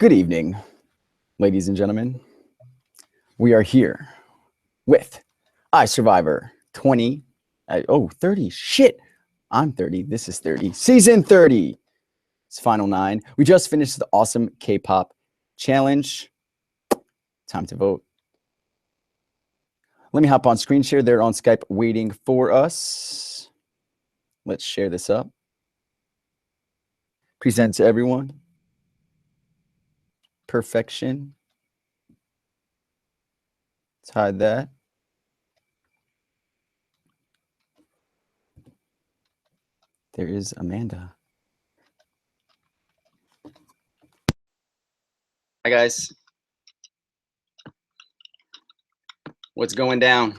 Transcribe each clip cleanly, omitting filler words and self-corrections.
Good evening, ladies and gentlemen. We are here with iSurvivor 20. 30. Shit. I'm 30. This is 30. Season 30. It's final 9. We just finished the awesome K-pop challenge. Time to vote. Let me hop on screen share. They're on Skype waiting for us. Let's share this up. Present to everyone. Perfection. Let's hide that. There is Amanda. Hi, guys. What's going down?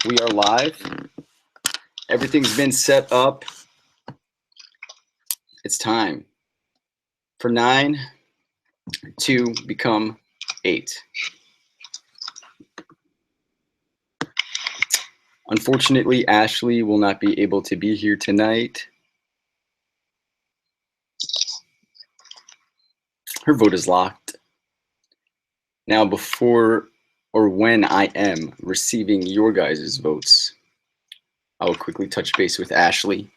We are live. Everything's been set up. It's time for 9 to become 8. Unfortunately, Ashley will not be able to be here tonight. Her vote is locked. Now, before or when I am receiving your guys' votes, I will quickly touch base with Ashley.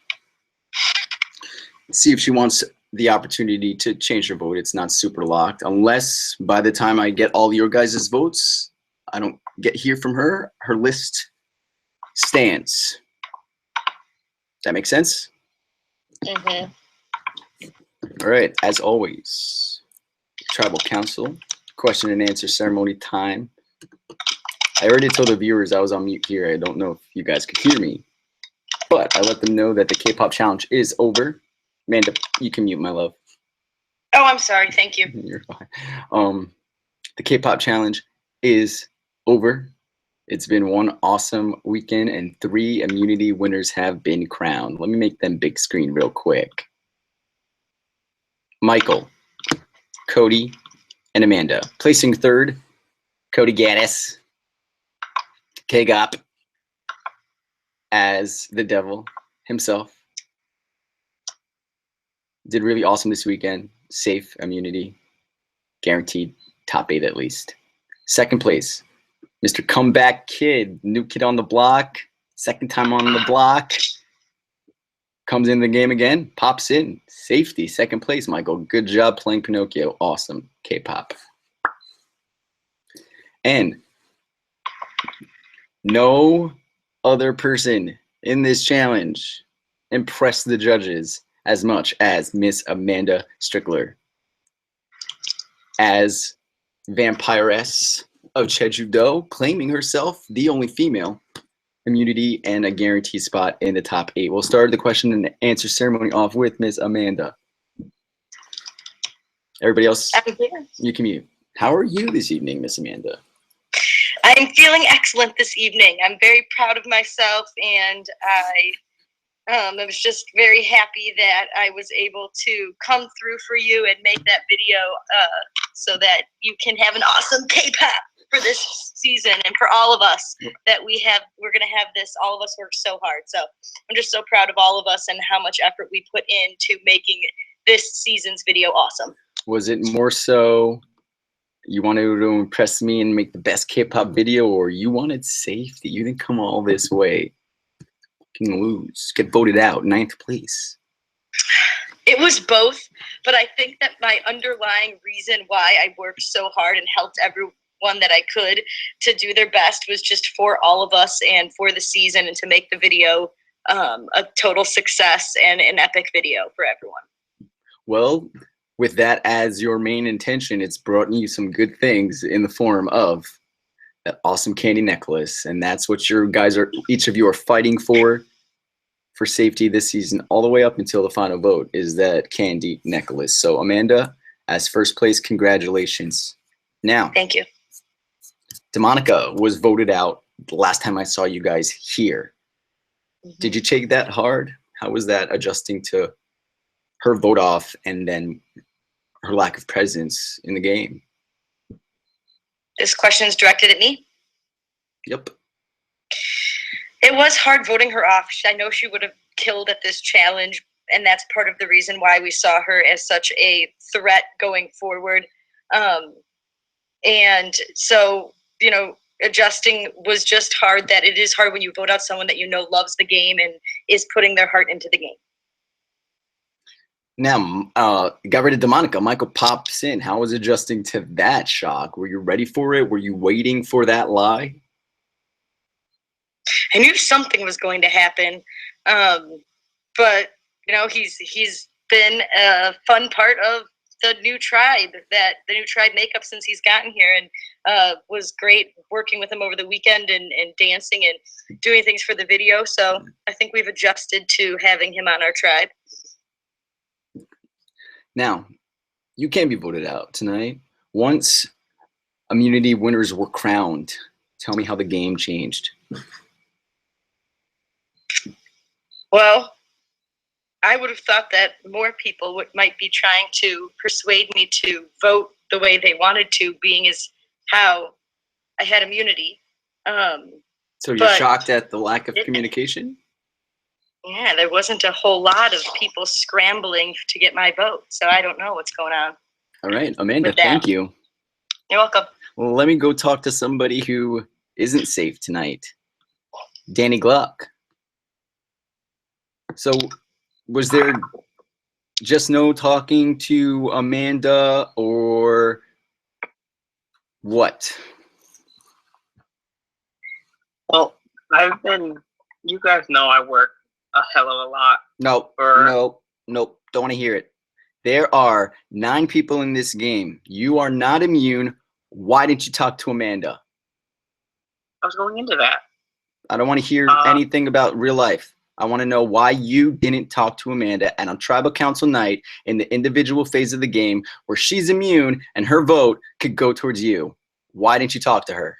See if she wants the opportunity to change her vote. It's not super locked. Unless by the time I get all your guys' votes, I don't get hear from her, her list stands. That makes sense? Mm-hmm. All right, as always, Tribal Council, question and answer ceremony time. I already told the viewers I was on mute here. I don't know if you guys could hear me, but I let them know that the K-pop challenge is over. Amanda, you can mute, my love. Oh, I'm sorry. Thank you. You're fine. The K-pop challenge is over. It's been one awesome weekend, and 3 immunity winners have been crowned. Let me make them big screen real quick. Michael, Cody, and Amanda. Placing 3rd, Cody Gaddis. K-Gop as the devil himself. Did really awesome this weekend. Safe immunity. Guaranteed top 8 at least. 2nd place, Mr. Comeback Kid. New kid on the block. 2nd time on the block. Comes in the game again. Pops in. Safety. 2nd place, Michael. Good job playing Pinocchio. Awesome. K-pop. And no other person in this challenge impressed the judges as much as Miss Amanda Strickler as Vampiress of Cheju Do, claiming herself the only female immunity and a guaranteed spot in the top 8. We'll start the question and answer ceremony off with Miss Amanda. Everybody else, you can mute. How are you this evening, Miss Amanda? I'm feeling excellent this evening. I'm very proud of myself, and I was just very happy that I was able to come through for you and make that video so that you can have an awesome K-pop for this season and for all of us that we're going to have this. All of us work so hard. So I'm just so proud of all of us and how much effort we put into making this season's video awesome. Was it more so you wanted to impress me and make the best K-pop video, or you wanted safety? You didn't come all this way. Can lose, get voted out, 9th place. It was both, but I think that my underlying reason why I worked so hard and helped everyone that I could to do their best was just for all of us and for the season, and to make the video a total success and an epic video for everyone. Well, with that as your main intention, it's brought you some good things in the form of that awesome candy necklace, and that's what your guys are, each of you are fighting for safety this season, all the way up until the final vote, is that candy necklace. So Amanda, as 1st place, congratulations. Now, thank you. DeMonica was voted out the last time I saw you guys here. Mm-hmm. Did you take that hard? How was that adjusting to her vote off and then her lack of presence in the game? This question is directed at me? Yep. It was hard voting her off. I know she would have killed at this challenge, and that's part of the reason why we saw her as such a threat going forward. And so, you know, adjusting was just hard. That it is hard when you vote out someone that you know loves the game and is putting their heart into the game. Now, got rid of DeMonica. Michael pops in. How was adjusting to that shock? Were you ready for it? Were you waiting for that lie? I knew something was going to happen, but you know, he's been a fun part of the new tribe makeup since he's gotten here, and was great working with him over the weekend and dancing and doing things for the video. So I think we've adjusted to having him on our tribe. Now, you can be voted out tonight. Once immunity winners were crowned, tell me how the game changed. Well, I would have thought that more people might be trying to persuade me to vote the way they wanted to, being as how I had immunity. So you're shocked at the lack of communication? Yeah, there wasn't a whole lot of people scrambling to get my vote, so I don't know what's going on. All right, Amanda, thank you. You're welcome. Well, let me go talk to somebody who isn't safe tonight. Danny Gluck. So was there just no talking to Amanda or what? Well, you guys know I work a hell of a lot. Nope, don't want to hear it. There are 9 people in this game. You are not immune. Why didn't you talk to Amanda? I was going into that. I don't want to hear anything about real life. I want to know why you didn't talk to Amanda and on Tribal Council night in the individual phase of the game where she's immune and her vote could go towards you. Why didn't you talk to her?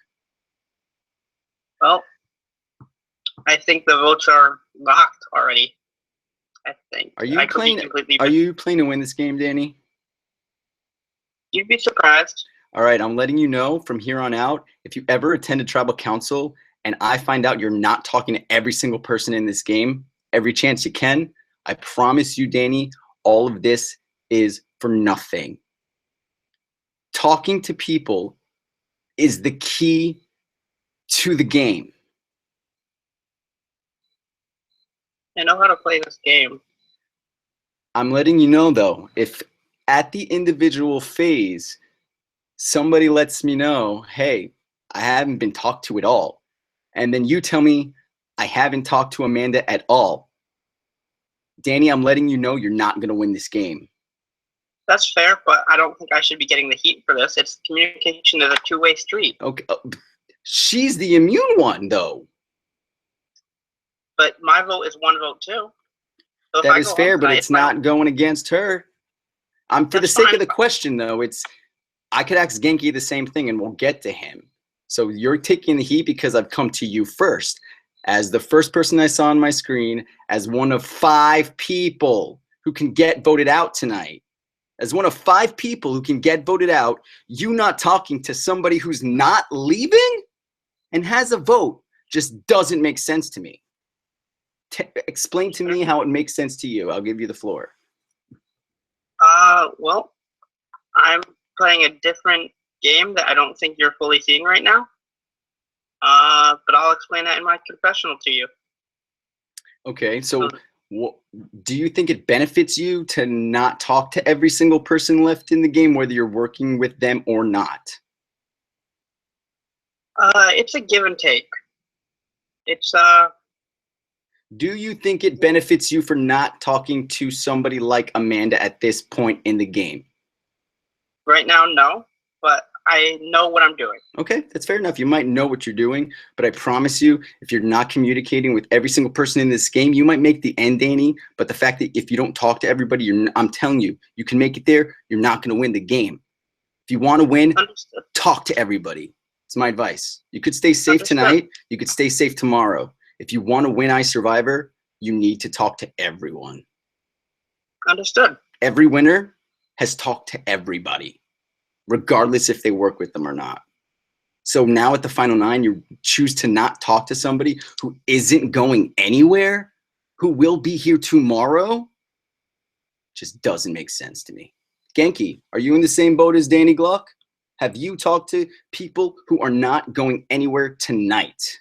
Well, I think the votes are locked already. I think. Are you playing to win this game, Danny? You'd be surprised. All right, I'm letting you know from here on out, if you ever attend a Tribal Council and I find out you're not talking to every single person in this game, every chance you can, I promise you, Danny, all of this is for nothing. Talking to people is the key to the game. I know how to play this game. I'm letting you know, though, if at the individual phase, somebody lets me know, hey, I haven't been talked to at all, and then you tell me I haven't talked to Amanda at all, Danny, I'm letting you know you're not going to win this game. That's fair, but I don't think I should be getting the heat for this. It's communication is a two-way street. Okay, she's the immune one, though. But my vote is one vote too. So that is fair, but it's not going against her. For the sake of the question, though, I could ask Genki the same thing, and we'll get to him. So you're taking the heat because I've come to you first, as the first person I saw on my screen, as one of 5 people who can get voted out tonight. As one of 5 people who can get voted out, you not talking to somebody who's not leaving and has a vote just doesn't make sense to me. Explain to me how it makes sense to you. I'll give you the floor. Well, I'm playing a different game that I don't think you're fully seeing right now. But I'll explain that in my confessional to you. Okay, so do you think it benefits you to not talk to every single person left in the game, whether you're working with them or not? It's a give and take. Do you think it benefits you for not talking to somebody like Amanda at this point in the game? Right now, no, but I know what I'm doing. Okay, that's fair enough. You might know what you're doing, but I promise you, if you're not communicating with every single person in this game, you might make the end, Danny, but the fact that if you don't talk to everybody, I'm telling you, you can make it there, you're not going to win the game. If you want to win, talk to everybody. It's my advice. You could stay safe tonight. You could stay safe tomorrow. If you want to win iSurvivor, you need to talk to everyone. Understood. Every winner has talked to everybody, regardless if they work with them or not. So now at the final 9, you choose to not talk to somebody who isn't going anywhere, who will be here tomorrow. just doesn't make sense to me. Genki, are you in the same boat as Danny Gluck? Have you talked to people who are not going anywhere tonight?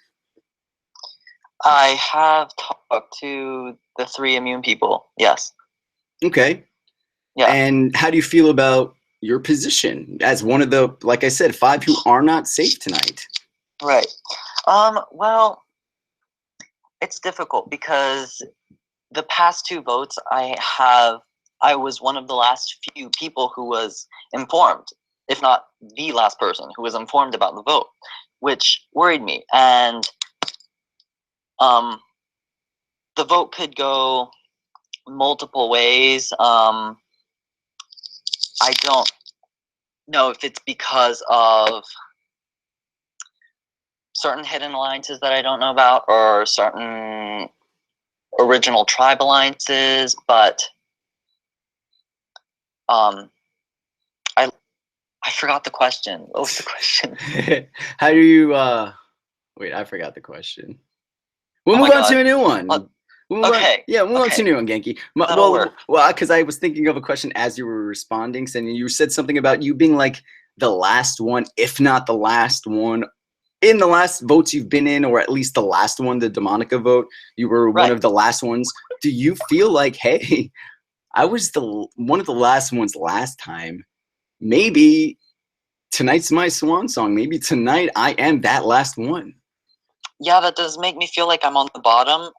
I have talked to the 3 immune people. Yes. Okay. Yeah. And how do you feel about your position as one of the, like I said, 5 who are not safe tonight? Right. Well, it's difficult because the past 2 votes I was one of the last few people who was informed, if not the last person who was informed about the vote, which worried me. And the vote could go multiple ways. I don't know if it's because of certain hidden alliances that I don't know about, or certain original tribe alliances, but I forgot the question. What was the question? How do you wait, I forgot the question. We'll move on to a new one. Okay. We'll move on to a new one, Genki. That'll work. Well, because I was thinking of a question as you were responding, and you said something about you being like the last one, if not the last one, in the last votes you've been in, or at least the last one, the Demonica vote. You were one of the last ones. Do you feel like, hey, I was one of the last ones last time? Maybe tonight's my swan song. Maybe tonight I am that last one. Yeah, that does make me feel like I'm on the bottom.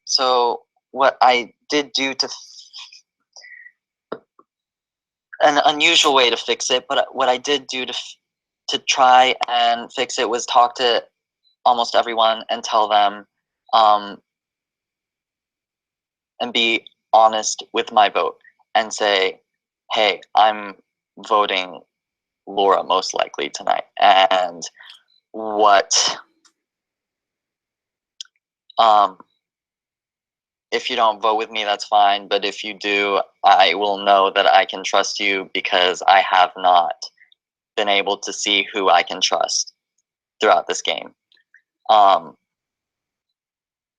So what I did do an unusual way to fix it, but what I did do to try and fix it was talk to almost everyone and tell them, and be honest with my vote and say, hey, I'm voting Laura most likely tonight. And if you don't vote with me, that's fine. But if you do, I will know that I can trust you because I have not been able to see who I can trust throughout this game.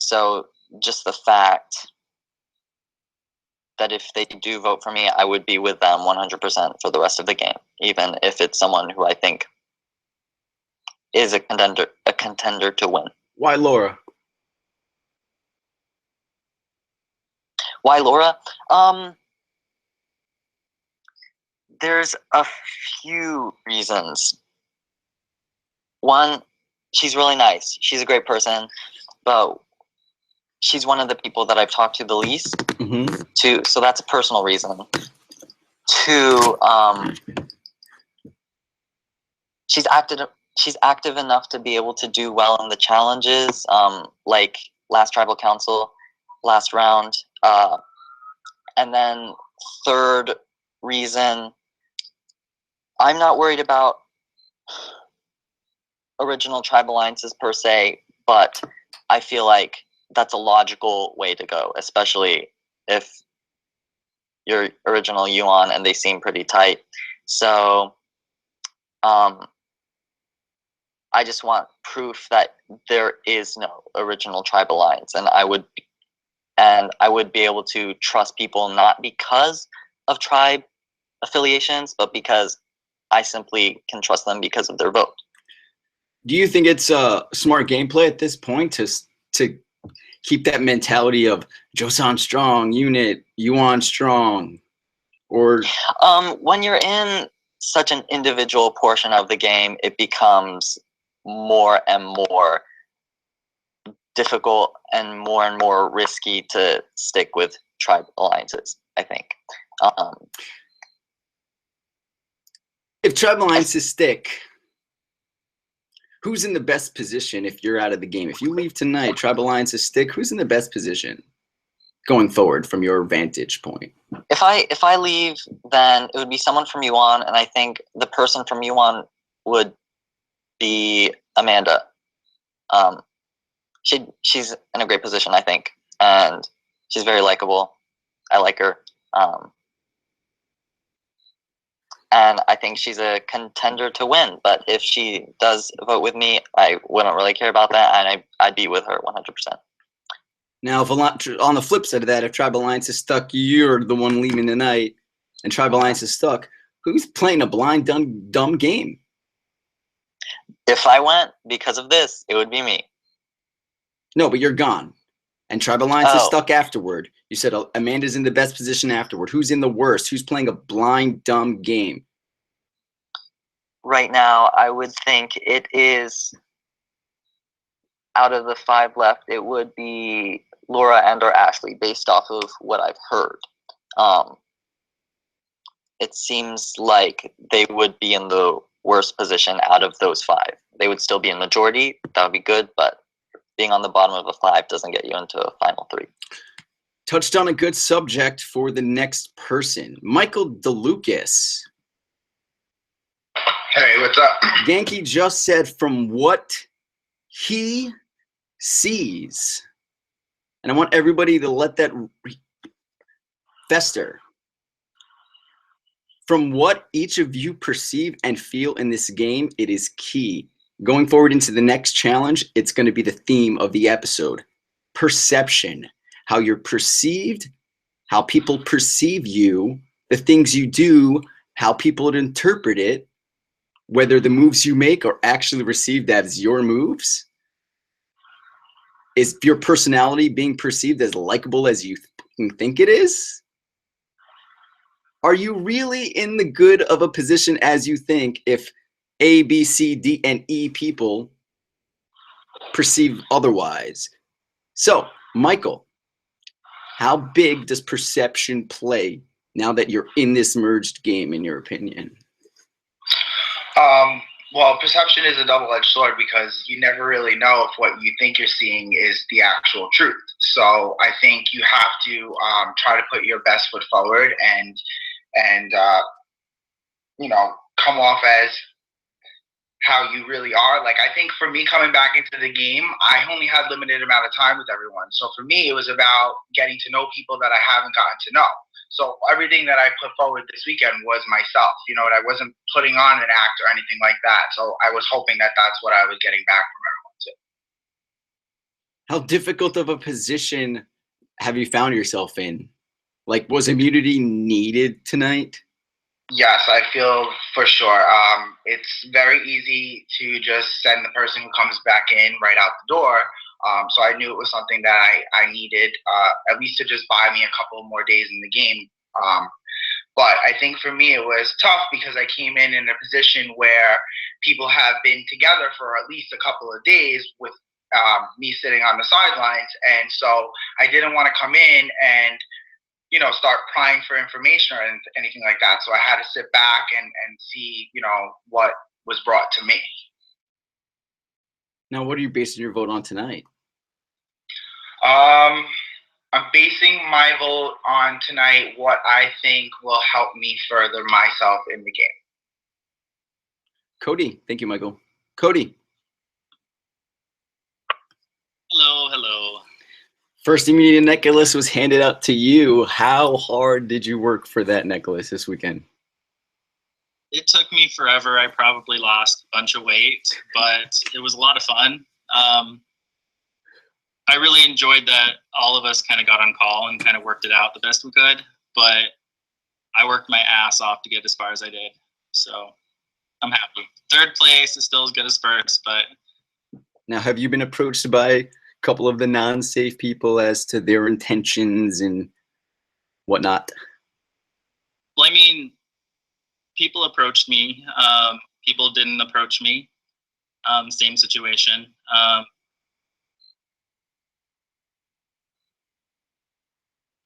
So just the fact that if they do vote for me, I would be with them 100% for the rest of the game, even if it's someone who I think is a contender to win. Why Laura? Why Laura? There's a few reasons. One, she's really nice. She's a great person, but she's one of the people that I've talked to the least. Mm-hmm. So that's a personal reason. 2, she's active enough to be able to do well in the challenges, like last tribal council, last round. And then 3rd reason, I'm not worried about original tribe alliances per se, but I feel like that's a logical way to go, especially if you're original Yuan and they seem pretty tight. So I just want proof that there is no original tribe alliance, and I would be able to trust people not because of tribe affiliations, but because I simply can trust them because of their vote. Do you think it's smart gameplay at this point to keep that mentality of Joseon strong, unit, Yuan strong? Or when you're in such an individual portion of the game, it becomes more and more difficult and more risky to stick with tribe alliances, I think. If tribe alliances stick, who's in the best position if you're out of the game? If you leave tonight, tribe alliances stick, who's in the best position going forward from your vantage point? If I leave, then it would be someone from Yuan, and I think the person from Yuan would be Amanda. She's in a great position, I think, and she's very likable. I like her. And I think she's a contender to win. But if she does vote with me, I wouldn't really care about that, and I'd be with her 100%. Now, if on the flip side of that, if Tribe Alliance is stuck, you're the one leaving tonight, and Tribe Alliance is stuck, who's playing a blind, dumb game? If I went because of this, it would be me. No, but you're gone. And Tribe Alliance is Oh. stuck afterward. You said Amanda's in the best position afterward. Who's in the worst? Who's playing a blind, dumb game? Right now, I would think it is, out of the 5 left, it would be Laura and or Ashley, based off of what I've heard. It seems like they would be in the worst position out of those 5. They would still be in majority. That would be good, but being on the bottom of a 5 doesn't get you into a final 3. Touched on a good subject for the next person. Michael DeLucas. Hey, what's up? Genki just said from what he sees. And I want everybody to let that fester. From what each of you perceive and feel in this game, it is key. Going forward into the next challenge, it's going to be the theme of the episode. Perception. How you're perceived, how people perceive you, the things you do, how people interpret it, whether the moves you make are actually received as your moves. Is your personality being perceived as likable as you think it is? Are you really in the good of a position as you think if A, B, C, D, and E people perceive otherwise? So, Michael, how big does perception play now that you're in this merged game, in your opinion? Well, perception is a double-edged sword because you never really know if what you think you're seeing is the actual truth. So I think you have to try to put your best foot forward and come off as how you really are. Like, I think for me coming back into the game, I only had limited amount of time with everyone. So for me, it was about getting to know people that I haven't gotten to know. So everything that I put forward this weekend was myself, and I wasn't putting on an act or anything like that. So I was hoping that that's what I was getting back from everyone too. How difficult of a position have you found yourself in? Like, was immunity needed tonight? Yes, I feel for sure. It's very easy to just send the person who comes back in right out the door. So I knew it was something that I needed, at least to just buy me a couple more days in the game. But I think for me it was tough because I came in a position where people have been together for at least a couple of days with me sitting on the sidelines. And so I didn't want to come in and start prying for information or anything like that. So I had to sit back and see, what was brought to me. Now, what are you basing your vote on tonight? I'm basing my vote on tonight what I think will help me further myself in the game. Cody. Thank you, Michael. Cody. Hello. First immunity necklace was handed out to you. How hard did you work for that necklace this weekend? It took me forever. I probably lost a bunch of weight, but it was a lot of fun. I really enjoyed that all of us kind of got on call and kind of worked it out the best we could, but I worked my ass off to get as far as I did. So I'm happy. 3rd place is still as good as 1st, but. Now, have you been approached by a couple of the non-safe people as to their intentions and whatnot? Well, I mean, people approached me. People didn't approach me. Same situation.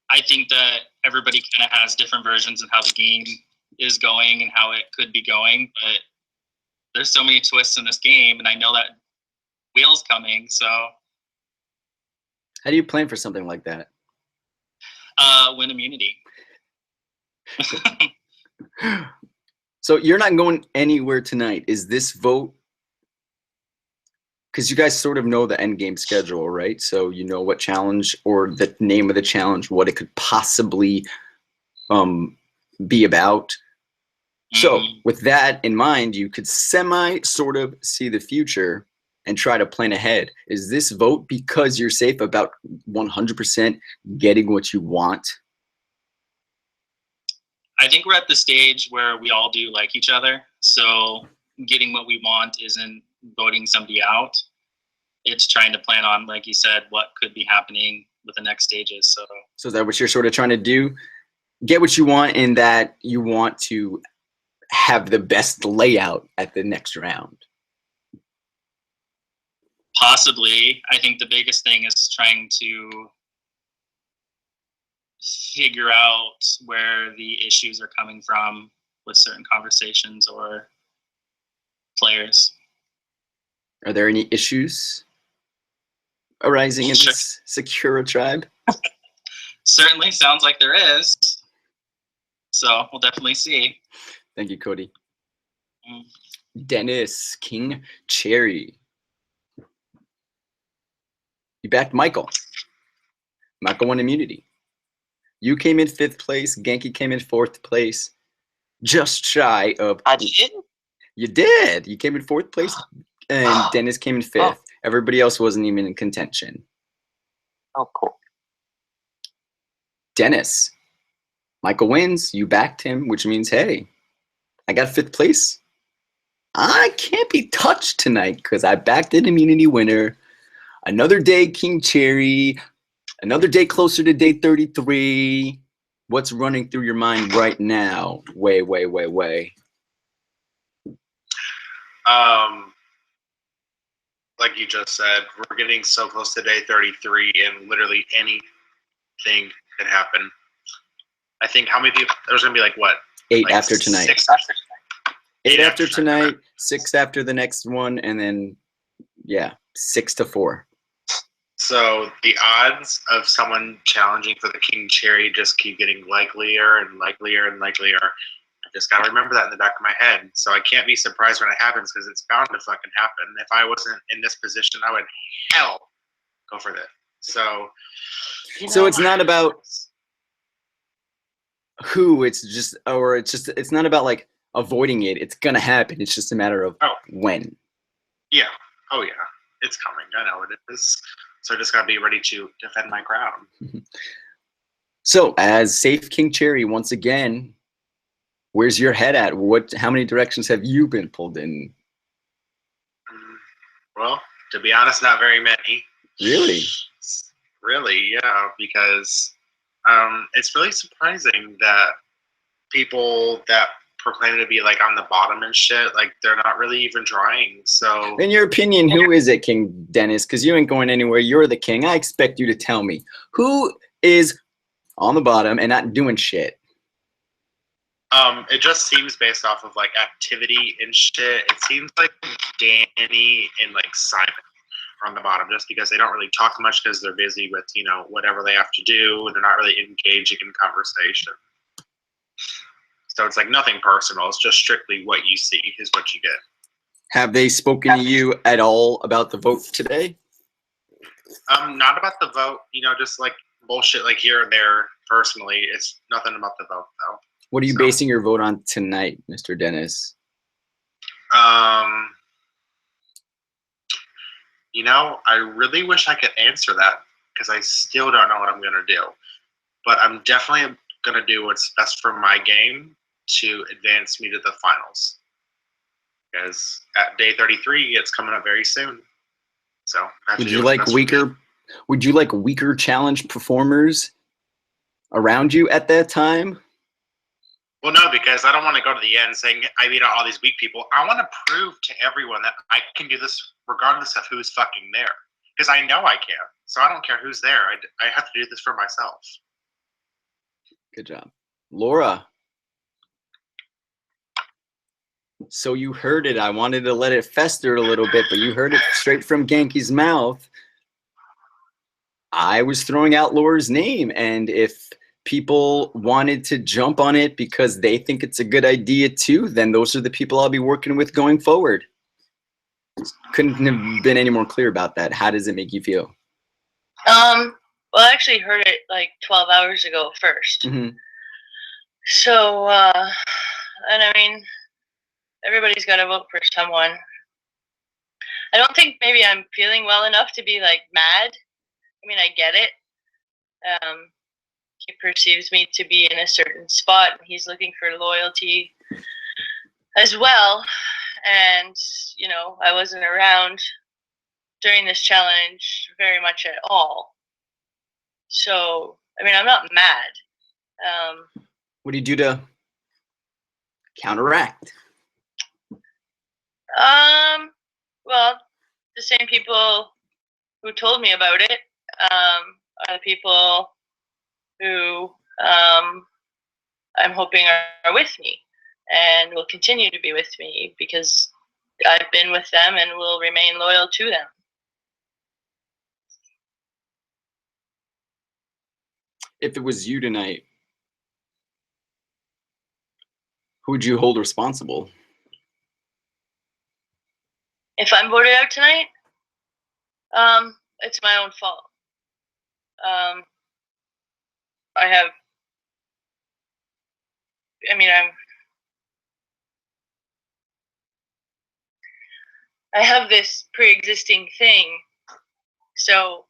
I think that everybody kind of has different versions of how the game is going and how it could be going, but there's so many twists in this game, and I know that wheel's coming, so. How do you plan for something like that? Win immunity. So you're not going anywhere tonight. Is this vote, because you guys sort of know the end game schedule, right? So you know what challenge or the name of the challenge, what it could possibly be about. So with that in mind, you could sort of see the future. and try to plan ahead. Is this vote because you're safe about 100% getting what you want? I think we're at the stage where we all do like each other. So getting what we want isn't voting somebody out. It's trying to plan on, like you said, what could be happening with the next stages. So is that what you're sort of trying to do? Get what you want in that you want to have the best layout at the next round. possibly, I think the biggest thing is trying to figure out where the issues are coming from with certain conversations or players. Are there any issues arising in this Secura tribe? Certainly sounds like there is. So we'll definitely see. Thank you, Cody. Dennis, King Cherry. You backed Michael. Michael won immunity. You came in 5th place. Genki came in 4th place. Just shy of... I did? You did. You came in 4th place, and Dennis came in 5th. Everybody else wasn't even in contention. Oh, cool. Dennis. Michael wins. You backed him, which means, hey, I got 5th place. I can't be touched tonight because I backed an immunity winner. Another day, King Cherry. Another day closer to day 33. What's running through your mind right now? Way. Like you just said, we're getting so close to day 33, and literally anything can happen. I think how many people? There's gonna be like what? 8 like after tonight. 6 after tonight. 8 after tonight. 6 after the next one, and then 6 to 4. So the odds of someone challenging for the King Cherry just keep getting likelier and likelier and likelier. I just gotta remember that in the back of my head. So I can't be surprised when it happens because it's bound to fucking happen. If I wasn't in this position, I would go for that. So it's not about who, it's not about like avoiding it. It's gonna happen. It's just a matter of when. Yeah. Oh yeah. It's coming. I know it is. So I just gotta be ready to defend my crown. So as safe King Cherry, once again, where's your head at? How many directions have you been pulled in? Well, to be honest, not very many. Really? Really, yeah, because it's really surprising that people that proclaim to be like on the bottom and shit, like they're not really even trying. So in your opinion, who is it, King Dennis? Because you ain't going anywhere. You're the king. I expect you to tell me who is on the bottom and not doing shit. It just seems based off of like activity and shit. It seems like Danny and like Simon are on the bottom just because they don't really talk much because they're busy with, whatever they have to do, and they're not really engaging in conversation. So it's like nothing personal. It's just strictly what you see is what you get. Have they spoken to you at all about the vote today? Not about the vote, just like bullshit like here and there personally. It's nothing about the vote though. What are you basing your vote on tonight, Mr. Dennis? I really wish I could answer that because I still don't know what I'm going to do. But I'm definitely going to do what's best for my game to advance me to the finals. Because at day 33, it's coming up very soon. So would you like weaker challenge performers around you at that time? Well, no, because I don't want to go to the end saying I beat out all these weak people. I want to prove to everyone that I can do this regardless of who's fucking there. Because I know I can. So I don't care who's there. I have to do this for myself. Good job. Laura. So you heard it. I wanted to let it fester a little bit, but you heard it straight from Genki's mouth. I was throwing out Laura's name, and if people wanted to jump on it because they think it's a good idea too, then those are the people I'll be working with going forward. Couldn't have been any more clear about that. How does it make you feel? Well, I actually heard it like 12 hours ago first. Mm-hmm. So, and I mean, everybody's got to vote for someone. I don't think maybe I'm feeling well enough to be like mad. I mean, I get it. He perceives me to be in a certain spot, and he's looking for loyalty as well. And, you know, I wasn't around during this challenge very much at all. So, I mean, I'm not mad. What do you do to counteract? Well, the same people who told me about it are the people who I'm hoping are with me and will continue to be with me because I've been with them and will remain loyal to them. If it was you tonight, who would you hold responsible? If I'm voted out tonight, it's my own fault. I have this pre-existing thing, so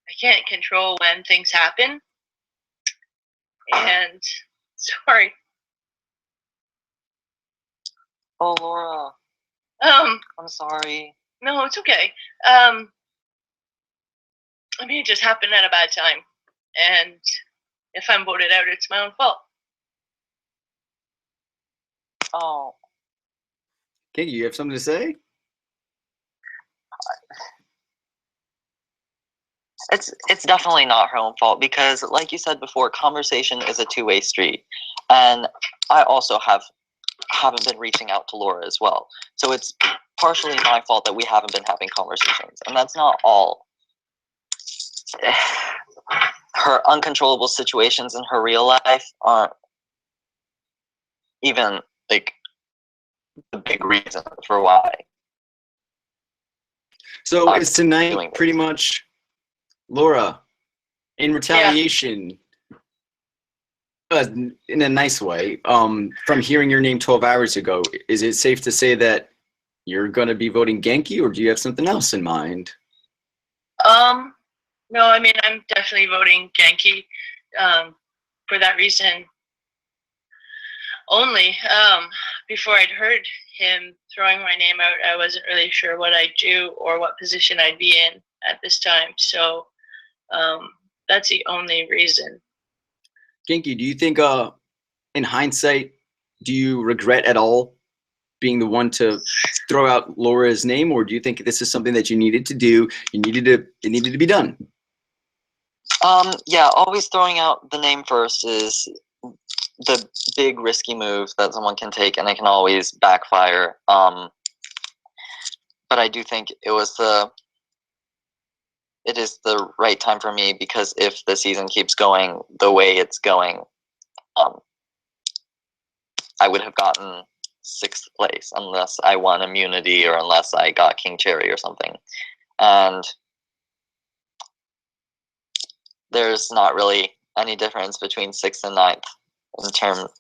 I can't control when things happen. And sorry. Oh, Laura. I'm sorry. No, it's okay. I mean, it just happened at a bad time. And if I'm voted out, it's my own fault. Oh. Okay, you have something to say? It's definitely not her own fault because, like you said before, conversation is a two-way street, and I also haven't been reaching out to Laura as well. So it's partially my fault that we haven't been having conversations, and that's not all. Her uncontrollable situations in her real life aren't even like the big reason for why. So is tonight pretty much, Laura, in retaliation, in a nice way, from hearing your name 12 hours ago, is it safe to say that you're going to be voting Genki, or do you have something else in mind? No, I mean, I'm definitely voting Genki for that reason only. Before I'd heard him throwing my name out, I wasn't really sure what I'd do or what position I'd be in at this time. So that's the only reason. Genki, do you think, in hindsight, do you regret at all being the one to throw out Laura's name, or do you think this is something that you needed to do? It needed to be done. Yeah, always throwing out the name first is the big risky move that someone can take, and it can always backfire. But I do think it is the right time for me, because if the season keeps going the way it's going, I would have gotten 6th place unless I won immunity or unless I got King Cherry or something. And there's not really any difference between 6th and 9th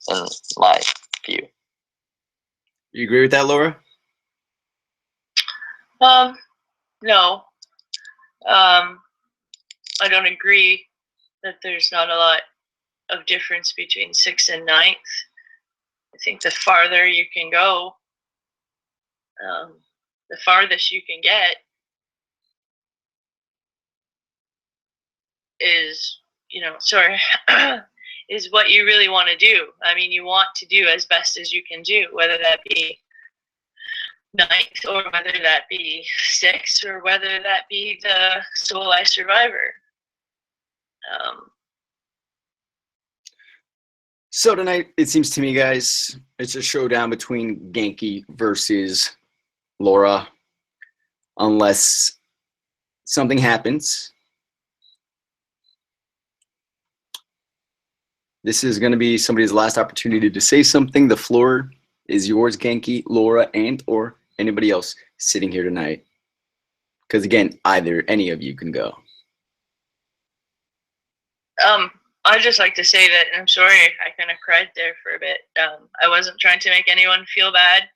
in my view. You agree with that, Laura? No. I don't agree that there's not a lot of difference between 6th and 9th. I think the farther you can go, the farthest you can get is, is what you really want to do. I mean, you want to do as best as you can do, whether that be 9th or whether that be 6th or whether that be the sole iSurvivor. So tonight, it seems to me, guys, it's a showdown between Genki versus Laura, unless something happens. This is going to be somebody's last opportunity to say something. The floor is yours, Genki, Laura, and or anybody else sitting here tonight. Because again, any of you can go. I'd just like to say that I'm sorry I kind of cried there for a bit. I wasn't trying to make anyone feel bad.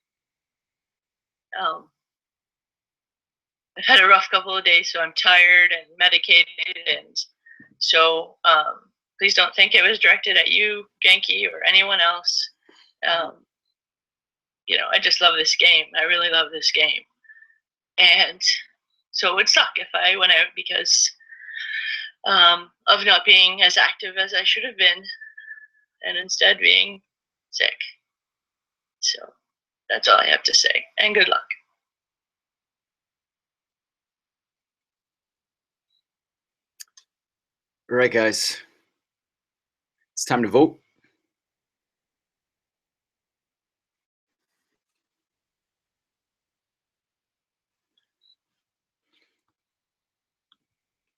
I've had a rough couple of days, so I'm tired and medicated, and so please don't think it was directed at you, Genki, or anyone else. You know, I just love this game. I really love this game, and so it would suck if I went out because of not being as active as I should have been, and instead being sick. So that's all I have to say, and good luck. All right, guys. It's time to vote.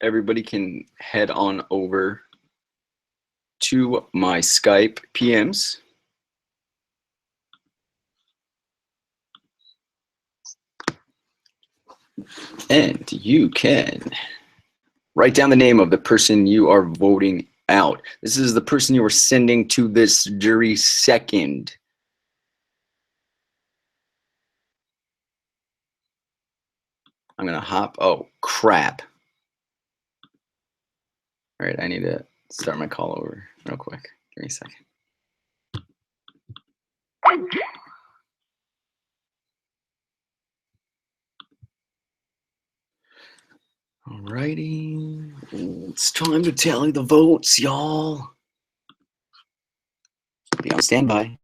Everybody can head on over to my Skype PMs. And you can write down the name of the person you are voting out. This is the person you are sending to this jury second. I'm gonna hop. Oh, crap. All right, I need to start my call over real quick. Give me a second. Alrighty, it's time to tally the votes, y'all. Be on standby.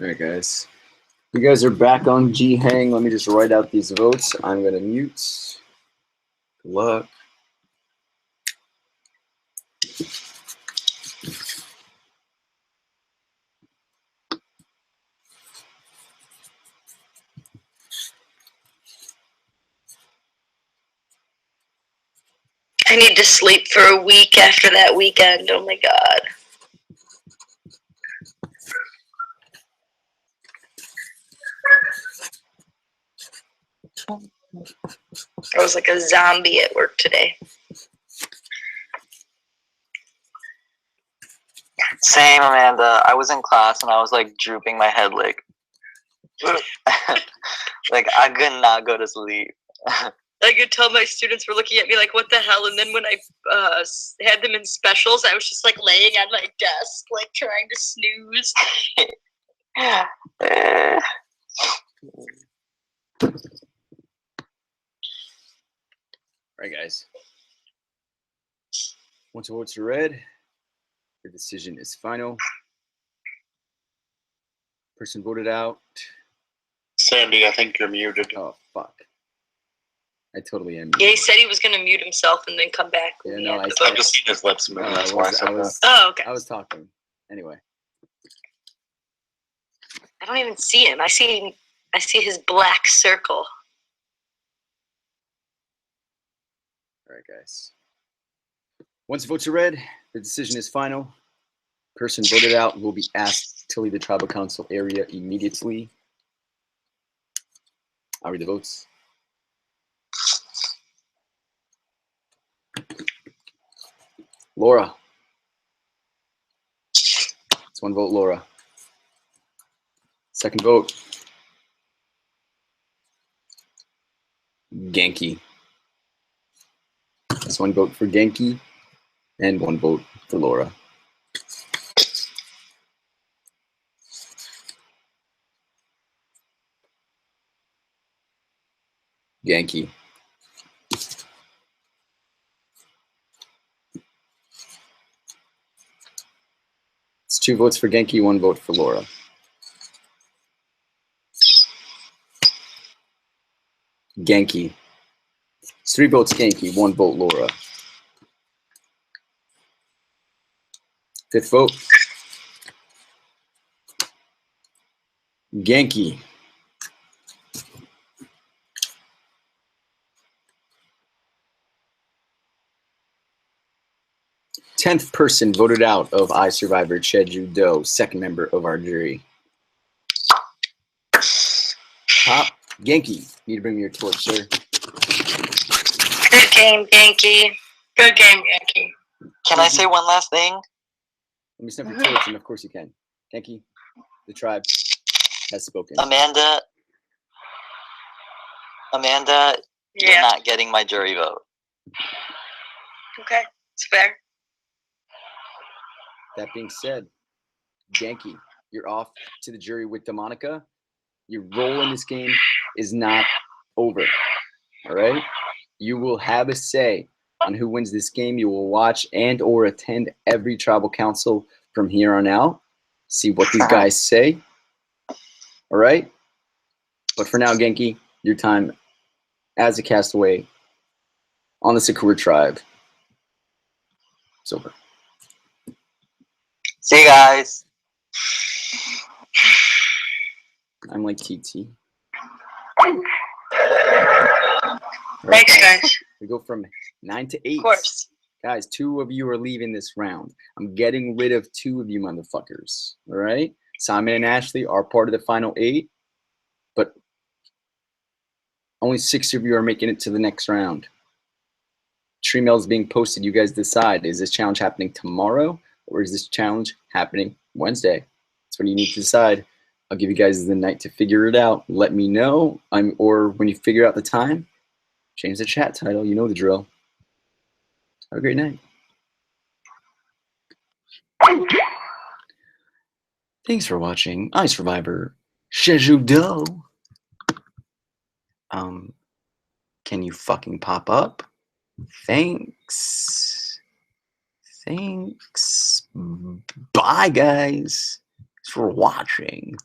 All right, guys. You guys are back on G Hang. Let me just write out these votes. I'm gonna mute. Good luck. I need to sleep for a week after that weekend. Oh my god. I was like a zombie at work today. Same, Amanda. I was in class and I was like drooping my head like like I could not go to sleep. I could tell my students were looking at me like, what the hell? And then when I had them in specials, I was just like laying on my desk, like trying to snooze. All right, guys. Once the votes are read, the decision is final. Person voted out. Sandy, I think you're muted. Oh, fuck. I totally am. Yeah, he said he was going to mute himself and then come back. Yeah, no, I've just seen his lips move. That's why I said that. Oh, okay. I was talking. Anyway. I don't even see him. I see his black circle. All right, guys. Once the votes are read, the decision is final. Person voted out will be asked to leave the tribal council area immediately. I'll read the votes. Laura. It's one vote, Laura. Second vote. Genki. That's one vote for Genki and one vote for Laura. Genki. It's 2 votes for Genki, 1 vote for Laura. Genki. It's 3 votes Genki, 1 vote Laura. Fifth vote. Genki. Tenth person voted out of iSurvivor, Cheju Do, second member of our jury. Pop, Genki. Need to bring me your torch, sir. Good game, Genki. Good game, Genki. Can I say one last thing? Let me sniff your torch, and of course you can. Genki, the tribe has spoken. Amanda, you're not getting my jury vote. Okay, it's fair. That being said, Genki, you're off to the jury with DeMonica. Your role in this game is not over, all right? You will have a say on who wins this game. You will watch and or attend every tribal council from here on out. See what these guys say, all right? But for now, Genki, your time as a castaway on the Sakura tribe is over. See you guys. I'm like TT. Thanks, guys. We go from 9 to 8. Of course. Guys, 2 of you are leaving this round. I'm getting rid of 2 of you motherfuckers. All right? Simon and Ashley are part of the final 8, but only 6 of you are making it to the next round. Tree mail is being posted. You guys decide. Is this challenge happening tomorrow or is this challenge happening Wednesday? That's what you need to decide. I'll give you guys the night to figure it out. Let me know. Or when you figure out the time, change the chat title. You know the drill. Have a great night. Thanks for watching iSurvivor Cheju Do. Can you fucking pop up? Thanks. Bye, guys. Thanks for watching.